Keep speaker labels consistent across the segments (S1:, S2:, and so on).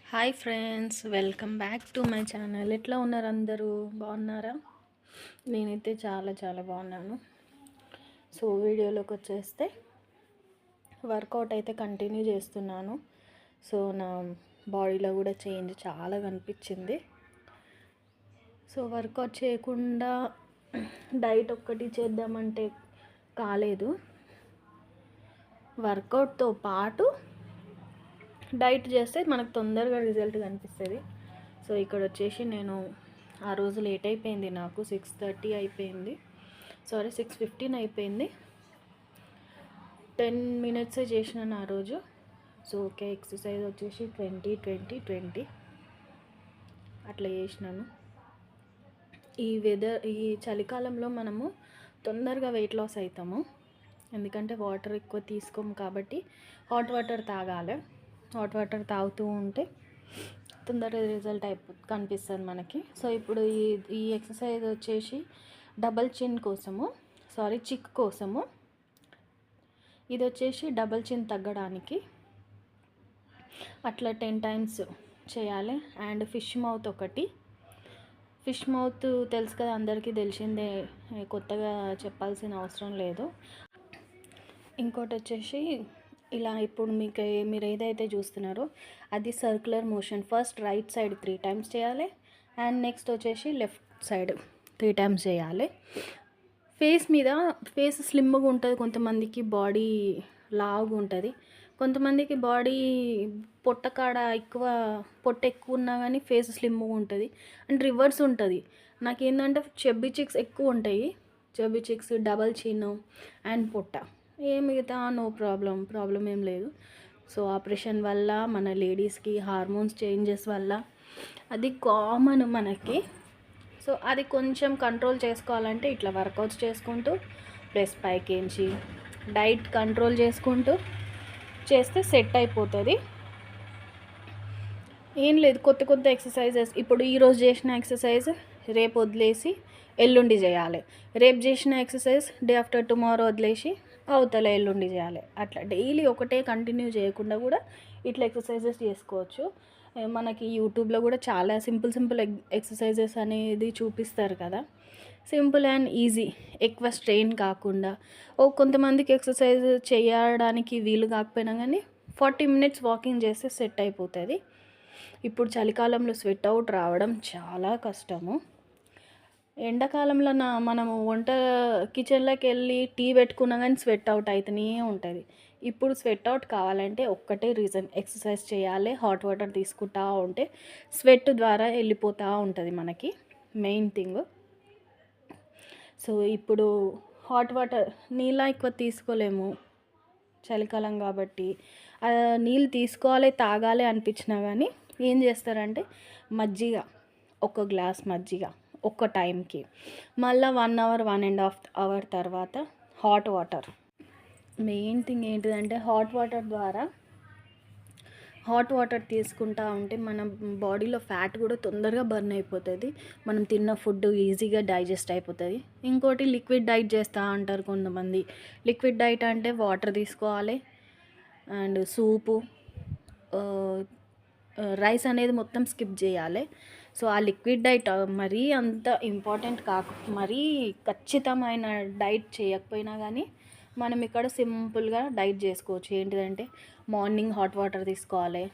S1: Hi friends, welcome back to my channel. ఎట్లా ఉన్నారు అందరూ? బాగున్నారా? నేనైతే చాలా చాలా బాగున్నాను. సో వీడియోలోకి వచ్చేస్తే వర్కౌట్ అయితే కంటిన్యూ చేస్తున్నాను. సో నా బాడీలో కూడా చేంజ్ చాలా కనిపించింది. సో వర్కౌట్ చేయకుండా డైట్ ఒక్కటి చేద్దామంటే కాలేదు. వర్కౌట్తో పాటు డైట్ చేస్తే మనకు తొందరగా రిజల్ట్ కనిపిస్తుంది. సో ఇక్కడ వచ్చేసి నేను ఆ రోజు లేట్ అయిపోయింది, నాకు 6:30 అయిపోయింది, 6:15 అయిపోయింది. 10 మినిట్సే చేసినాను ఆ రోజు. సో ఓకే, ఎక్సర్సైజ్ వచ్చేసి 20-20-20 అట్లా చేసినాను. ఈ చలికాలంలో మనము తొందరగా వెయిట్ లాస్ అవుతాము, ఎందుకంటే వాటర్ ఎక్కువ తీసుకోము కాబట్టి హాట్ వాటర్ తాగాలి. హాట్ వాటర్ తాగుతూ ఉంటే తొందరగా రిజల్ట్ కనిపిస్తుంది మనకి. సో ఇప్పుడు ఈ ఎక్సర్సైజ్ వచ్చేసి డబల్ చిన్ కోసము, చిక్ కోసము. ఇది వచ్చేసి డబల్ చిన్ తగ్గడానికి అట్లా 10 టైమ్స్ చేయాలి. అండ్ ఫిష్ మౌత్ ఒకటి. ఫిష్ మౌత్ తెలుసు కదా, అందరికీ తెలిసిందే, కొత్తగా చెప్పాల్సిన అవసరం లేదు. ఇంకోటి వచ్చేసి ఇలా ఇప్పుడు మీరు ఏదైతే చూస్తున్నారో అది circular motion. First right side 3 times చేయాలి, అండ్ నెక్స్ట్ వచ్చేసి లెఫ్ట్ సైడ్ 3 టైమ్స్ చేయాలి. ఫేస్ స్లిమ్గా ఉంటుంది, కొంతమందికి బాడీ లావుగా ఉంటుంది, కొంతమందికి బాడీ పొట్ట ఎక్కువ ఉన్నా కానీ ఫేస్ స్లిమ్గా ఉంటుంది. అండ్ రివర్స్ ఉంటుంది. నాకేంటంటే చెబ్బీ చిక్స్ ఎక్కువ ఉంటాయి, చెబ్బీ చిక్స్, డబల్ చిన్ అండ్ పొట్ట. మిగతా నో ప్రాబ్లం ఏం లేదు. సో ఆపరేషన్ వల్ల మన లేడీస్కి హార్మోన్స్ చేంజెస్ వల్ల అది కామన్ మనకి. సో అది కొంచెం కంట్రోల్ చేసుకోవాలంటే ఇట్లా వర్కౌట్స్ చేసుకుంటూ ప్లస్ పైకేంచి డైట్ కంట్రోల్ చేసుకుంటూ చేస్తే సెట్ అయిపోతుంది. ఏం లేదు, కొత్త ఎక్సర్సైజెస్. ఇప్పుడు ఈరోజు చేసిన ఎక్సర్సైజ్ రేపు వదిలేసి ఎల్లుండి చేయాలి, రేపు చేసిన ఎక్సర్సైజ్ డే ఆఫ్టర్ టుమారో వదిలేసి అవతల ఎల్లుండి చేయాలి. అట్లా డైలీ ఒకటే కంటిన్యూ చేయకుండా కూడా ఇట్లా ఎక్సర్సైజెస్ చేసుకోవచ్చు. మనకి యూట్యూబ్లో కూడా చాలా సింపుల్ ఎక్సర్సైజెస్ అనేది చూపిస్తారు కదా, సింపుల్ అండ్ ఈజీ, ఎక్కువ స్ట్రెయిన్ కాకుండా. కొంతమందికి ఎక్సర్సైజ్ చేయడానికి వీలు కాకపోయినా కానీ 40 మినిట్స్ వాకింగ్ చేస్తే సెట్ అయిపోతుంది. ఇప్పుడు చలికాలంలో స్వెట్ అవుట్ రావడం చాలా కష్టము. ఎండాకాలంలో మనము కిచెన్లోకి వెళ్ళి టీ పెట్టుకున్నా కానీ స్వెట్ అవుట్ అవుతూనే ఉంటుంది. ఇప్పుడు స్వెట్ అవుట్ కావాలంటే ఒక్కటే రీజన్, ఎక్సర్సైజ్ చేయాలి, హాట్ వాటర్ తీసుకుంటా ఉంటే స్వెట్ ద్వారా వెళ్ళిపోతూ ఉంటుంది మనకి, మెయిన్ థింగ్. సో ఇప్పుడు హాట్ వాటర్ నీళ్ళ ఎక్కువ తీసుకోలేము చలికాలం కాబట్టి, నీళ్ళు తీసుకోవాలి తాగాలి అనిపించినా కానీ ఏం చేస్తారంటే మజ్జిగ, ఒక గ్లాస్ మజ్జిగ ఒక్క టైంకి, మళ్ళీ 1 అవర్ 1.5 అవర్ తర్వాత హాట్ వాటర్. మెయిన్ థింగ్ ఏంటిదంటే హాట్ వాటర్ తీసుకుంటా ఉంటే మన బాడీలో ఫ్యాట్ కూడా తొందరగా బర్న్ అయిపోతుంది, మనం తిన్న ఫుడ్ ఈజీగా డైజెస్ట్ అయిపోతుంది. ఇంకోటి లిక్విడ్ డైట్ చేస్తూ అంటారు కొంతమంది. లిక్విడ్ డైట్ అంటే వాటర్ తీసుకోవాలి అండ్ సూపు, రైస్ అనేది మొత్తం స్కిప్ చేయాలి. సో ఆ లిక్విడ్ డైట్ మరీ అంత ఇంపార్టెంట్ మరీ ఖచ్చితమైన డైట్ చేయకపోయినా కానీ మనం ఇక్కడ సింపుల్గా డైట్ చేసుకోవచ్చు. ఏంటిదంటే మార్నింగ్ హాట్ వాటర్ తీసుకోవాలి,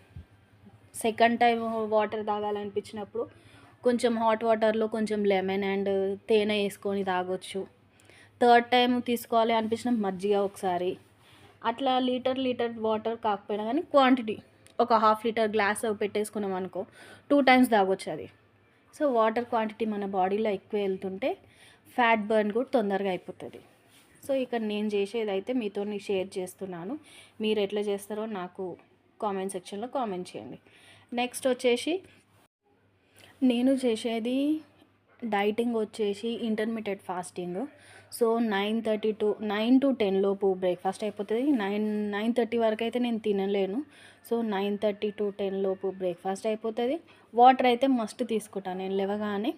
S1: సెకండ్ టైం వాటర్ తాగాలనిపించినప్పుడు కొంచెం హాట్ వాటర్లో కొంచెం లెమన్ అండ్ తేనె వేసుకొని తాగొచ్చు. థర్డ్ టైం తీసుకోవాలి అనిపించిన మజ్జిగ ఒకసారి. అట్లా లీటర్ వాటర్ కాకపోయినా కానీ క్వాంటిటీ ఒక 1/2 లీటర్ గ్లాస్ పెట్టేసుకున్నాం అనుకో 2 టైమ్స్ తాగొచ్చు అది. సో వాటర్ క్వాంటిటీ మన బాడీలో ఎక్కువ వెళ్తుంటే ఫ్యాట్ బర్న్ కూడా తొందరగా అయిపోతుంది. సో ఇక్కడ నేను చేసేది అయితే మీతో షేర్ చేస్తున్నాను, మీరు ఎట్లా చేస్తారో నాకు కామెంట్ సెక్షన్లో కామెంట్ చేయండి. నెక్స్ట్ వచ్చేసి నేను చేసేది డైటింగ్ వచ్చేసి ఇంటర్మీడియట్ ఫాస్టింగ్. సో 9 to 10 లోపు బ్రేక్ఫాస్ట్ అయిపోతుంది. 9:30 వరకు అయితే నేను తినలేను. సో 9:30 to 10 లోపు బ్రేక్ఫాస్ట్ అయిపోతుంది. వాటర్ అయితే మస్ట్ తీసుకుంటాను నేను లేవగానే.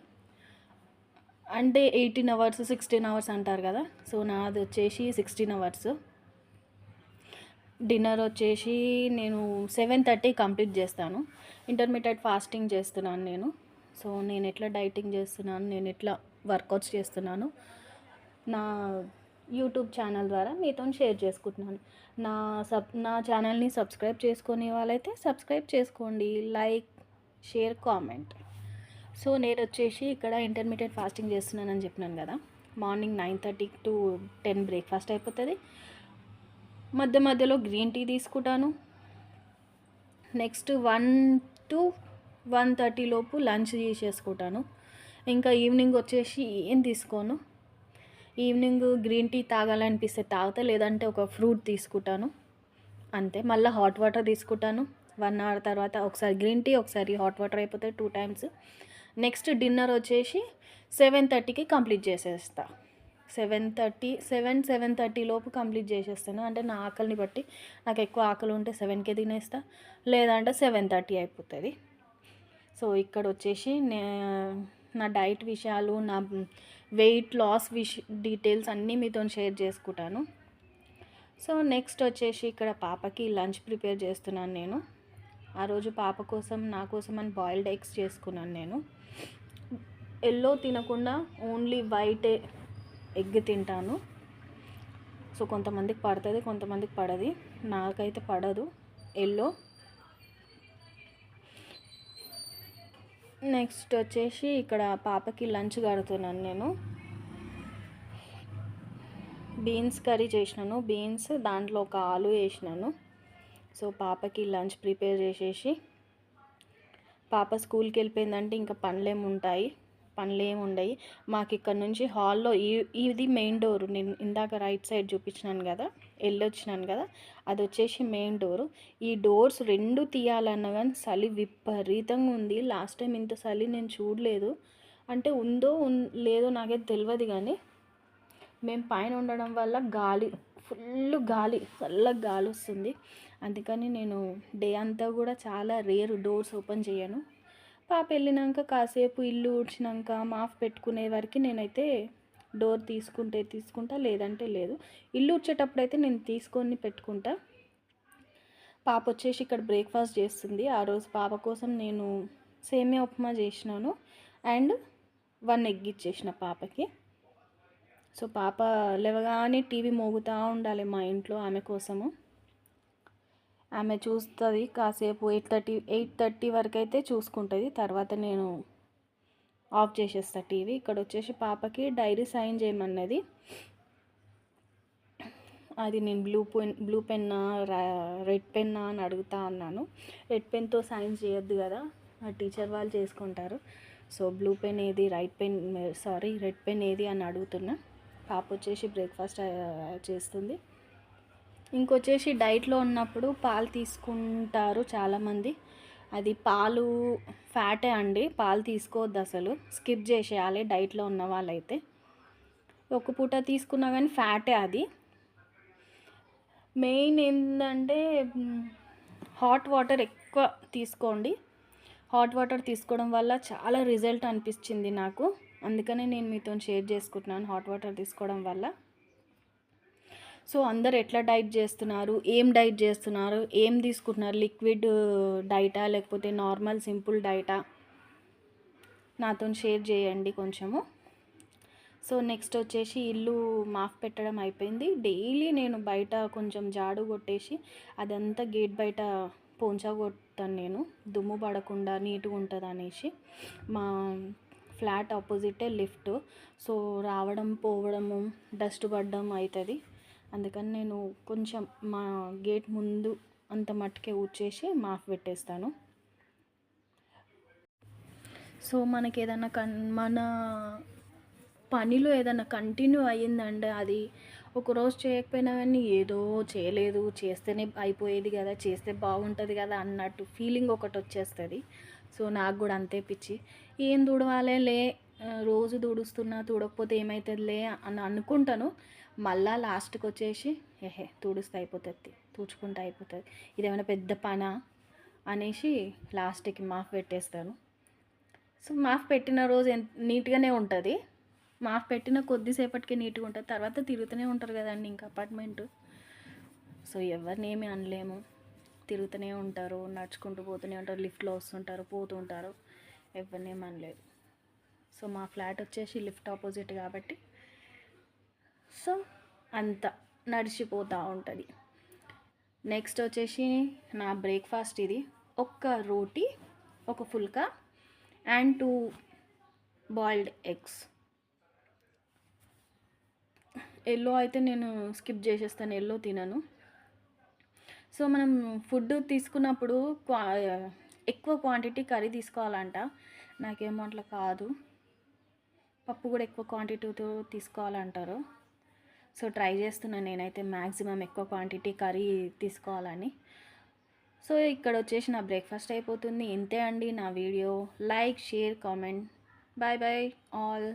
S1: అంటే 18 అవర్స్ 16 అవర్స్ అంటారు కదా, సో నాది వచ్చేసి 16 అవర్స్. డిన్నర్ వచ్చేసి నేను 7:30 కంప్లీట్ చేస్తాను. ఇంటర్మీడియట్ ఫాస్టింగ్ చేస్తున్నాను నేను. సో నేను ఎట్లా డైటింగ్ చేస్తున్నాను, నేను ఎట్లా వర్కౌట్స్ చేస్తున్నాను నా యూట్యూబ్ ఛానల్ ద్వారా మీతో షేర్ చేసుకుంటున్నాను. నా ఛానల్ని సబ్స్క్రైబ్ చేసుకునే వాళ్ళైతే సబ్స్క్రైబ్ చేసుకోండి, లైక్, షేర్, కామెంట్. సో నేను వచ్చేసి ఇక్కడ ఇంటర్మీడియట్ ఫాస్టింగ్ చేస్తున్నానని చెప్పినాను కదా. మార్నింగ్ 9:30 to 10 బ్రేక్ఫాస్ట్ అయిపోతుంది. మధ్య మధ్యలో గ్రీన్ టీ తీసుకుంటాను. నెక్స్ట్ 1 to 1:30 లోపు లంచ్ చేసేసుకుంటాను. ఇంకా ఈవినింగ్ వచ్చేసి ఏం తీసుకోను. ఈవినింగ్ గ్రీన్ టీ తాగాలనిపిస్తే తాగుతా, లేదంటే ఒక ఫ్రూట్ తీసుకుంటాను అంతే. మళ్ళీ హాట్ వాటర్ తీసుకుంటాను. 1 hour తర్వాత ఒకసారి గ్రీన్ టీ, ఒకసారి హాట్ వాటర్ అయిపోతాయి 2 times. నెక్స్ట్ డిన్నర్ వచ్చేసి 7:30కి కంప్లీట్ చేసేస్తా. 7:30 లోపు కంప్లీట్ చేసేస్తాను. అంటే నా ఆకలిని బట్టి, నాకు ఎక్కువ ఆకలి ఉంటే 7కే తినేస్తా, లేదంటే 7:30 అయిపోతుంది. సో ఇక్కడ వచ్చేసి నా డైట్ విషయాలు, నా వెయిట్ లాస్ డీటెయిల్స్ అన్నీ మీతో షేర్ చేసుకుంటాను. సో నెక్స్ట్ వచ్చేసి ఇక్కడ పాపకి లంచ్ ప్రిపేర్ చేస్తున్నాను నేను. ఆ రోజు పాప కోసం, నా కోసం అని బాయిల్డ్ ఎగ్స్ చేసుకున్నాను నేను. ఎల్లో తినకుండా ఓన్లీ వైట్ ఎగ్ తింటాను. సో కొంతమందికి పడుతుంది, కొంతమందికి పడది. నాకైతే పడదు ఎల్లో. నెక్స్ట్ వచ్చేసి ఇక్కడ పాపకి లంచ్ కడుతున్నాను నేను. బీన్స్ కర్రీ చేసినాను. బీన్స్ దాంట్లో ఒక ఆలు వేసినాను. సో పాపకి లంచ్ ప్రిపేర్ చేసేసి, పాప స్కూల్కి వెళ్ళిపోయిందంటే ఇంకా పనులు ఏమి ఉండయి మాకు. ఇక్కడ నుంచి హాల్లో ఇది మెయిన్ డోరు. నేను ఇందాక రైట్ సైడ్ చూపించినాను కదా, వెళ్ళొచ్చినాను కదా, అది వచ్చేసి మెయిన్ డోరు. ఈ డోర్స్ 2 తీయాలన్నా కానీ చలి విపరీతంగా ఉంది. లాస్ట్ టైం ఇంత చలి నేను చూడలేదు. అంటే ఉందో లేదో నాకైతే తెలియదు, కానీ మేము పైన ఉండడం వల్ల గాలి, ఫుల్ గాలి, చల్లగా గాలి వస్తుంది. అందుకని నేను డే అంతా కూడా చాలా రేరు డోర్స్ ఓపెన్ చేయను. పాప వెళ్ళినాక కాసేపు ఇల్లు ఊడ్చినాక మాఫ్ పెట్టుకునే వరకు నేనైతే డోర్ తీసుకుంటా, లేదంటే లేదు. ఇల్లు ఊడ్చేటప్పుడు అయితే నేను తీసుకొని పెట్టుకుంటా. పాప వచ్చేసి ఇక్కడ బ్రేక్ఫాస్ట్ చేస్తుంది. ఆ రోజు పాప కోసం నేను సేమియా ఉప్మా చేసినాను అండ్ 1 egg ఇచ్చేసిన పాపకి. సో పాప లేవగానే టీవీ మోగుతూ ఉండాలి మా ఇంట్లో ఆమె కోసము. ఆమె చూస్తుంది కాసేపు. 8:30 వరకు అయితే చూసుకుంటుంది. తర్వాత నేను ఆఫ్ చేసేస్తా టీవీ. ఇక్కడ వచ్చేసి పాపకి డైరీ సైన్ చేయమన్నది. అది నేను బ్లూ పెన్నా రెడ్ పెన్నా అని అడుగుతా అన్నాను. రెడ్ పెన్తో సైన్స్ చేయొద్దు కదా, టీచర్ వాళ్ళు చేసుకుంటారు. సో బ్లూ పెన్ ఏది, రెడ్ పెన్ ఏది అని అడుగుతున్నా. పాప వచ్చేసి బ్రేక్ఫాస్ట్ చేస్తుంది. ఇంకొచ్చేసి డైట్లో ఉన్నప్పుడు పాలు తీసుకుంటారు చాలామంది. అది పాలు ఫ్యాటే అండి, పాలు తీసుకోవద్దు అసలు, స్కిప్ చేసేయాలి డైట్లో ఉన్న వాళ్ళైతే. ఒక పూట తీసుకున్నా కానీ ఫ్యాటే అది. మెయిన్ ఏంటంటే హాట్ వాటర్ ఎక్కువ తీసుకోండి. హాట్ వాటర్ తీసుకోవడం వల్ల చాలా రిజల్ట్ అనిపించింది నాకు. అందుకనే నేను మీతో షేర్ చేసుకుంటున్నాను హాట్ వాటర్ తీసుకోవడం వల్ల. సో అందరు ఎట్లా డైట్ చేస్తున్నారు, ఏం తీసుకుంటున్నారు, లిక్విడ్ డైటా లేకపోతే నార్మల్ సింపుల్ డైటా, నాతో షేర్ చేయండి కొంచెము. సో నెక్స్ట్ వచ్చేసి ఇల్లు మాఫ్ పెట్టడం అయిపోయింది. డైలీ నేను బయట కొంచెం జాడు కొట్టేసి అదంతా గేట్ బయట పోంచా కొడతాను నేను, దుమ్ము పడకుండా నీట్గా ఉంటుంది అనేసి. మా ఫ్లాట్ ఆపోజిటే లిఫ్ట్. సో రావడం పోవడము, డస్ట్ పడడం అవుతుంది. అందుకని నేను కొంచెం మా గేట్ ముందు అంత మట్టుకే ఊడ్చేసి మాఫ్ పెట్టేస్తాను. సో మనకి ఏదైనా మన పనిలో ఏదైనా కంటిన్యూ అయ్యిందంటే అది ఒకరోజు చేయకపోయినా కానీ ఏదో చేయలేదు, చేస్తేనే అయిపోయేది కదా, చేస్తే బాగుంటుంది కదా అన్నట్టు ఫీలింగ్ ఒకటి వచ్చేస్తుంది. సో నాకు కూడా అంతే పిచ్చి. ఏం తుడవాలే, రోజు తుడకపోతే ఏమవుతుందిలే అని అనుకుంటాను. మళ్ళా లాస్ట్కి వచ్చేసి తుడుస్తే అయిపోతుంది, తుడుచుకుంటే అయిపోతుంది, ఇదేమైనా పెద్ద పనా అనేసి లాస్ట్కి మాఫ్ పెట్టేస్తాను. సో మాఫ్ పెట్టిన రోజు నీట్గానే ఉంటుంది. మాఫ్ పెట్టిన కొద్దిసేపటికి నీట్గా ఉంటుంది. తర్వాత తిరుగుతూనే ఉంటారు కదండి ఇంకా అపార్ట్మెంట్. సో ఎవరిని ఏమీ అనలేము, తిరుగుతూనే ఉంటారు, నడుచుకుంటూ పోతూనే ఉంటారు, లిఫ్ట్లో వస్తుంటారు, పోతూ ఉంటారు, ఎవరిని ఏమీ అనలేదు. సో మా ఫ్లాట్ వచ్చేసి లిఫ్ట్ ఆపోజిట్ కాబట్టి సో అంత నడిచిపోతూ ఉంటుంది. నెక్స్ట్ వచ్చేసి నా బ్రేక్ఫాస్ట్ ఇది, ఒక్క రోటీ, ఒక phulka and 2 boiled eggs. Yellow అయితే నేను స్కిప్ చేసేస్తాను, ఎల్లో తినను. సో మనం ఫుడ్ తీసుకున్నప్పుడు ఎక్కువ క్వాంటిటీ కర్రీ తీసుకోవాలంట, నాకేమో అట్లా కాదు, పప్పు కూడా ఎక్కువ క్వాంటిటీతో తీసుకోవాలంటారు. సో ట్రై చేస్తున్నాను నేనైతే మ్యాక్సిమం ఎక్కువ క్వాంటిటీ కర్రీ తీసుకోవాలని. సో ఇక్కడ వచ్చేసి నా బ్రేక్ఫాస్ట్ అయిపోతుంది. ఇంతే అండి నా వీడియో. Like, share, comment. Bye bye all.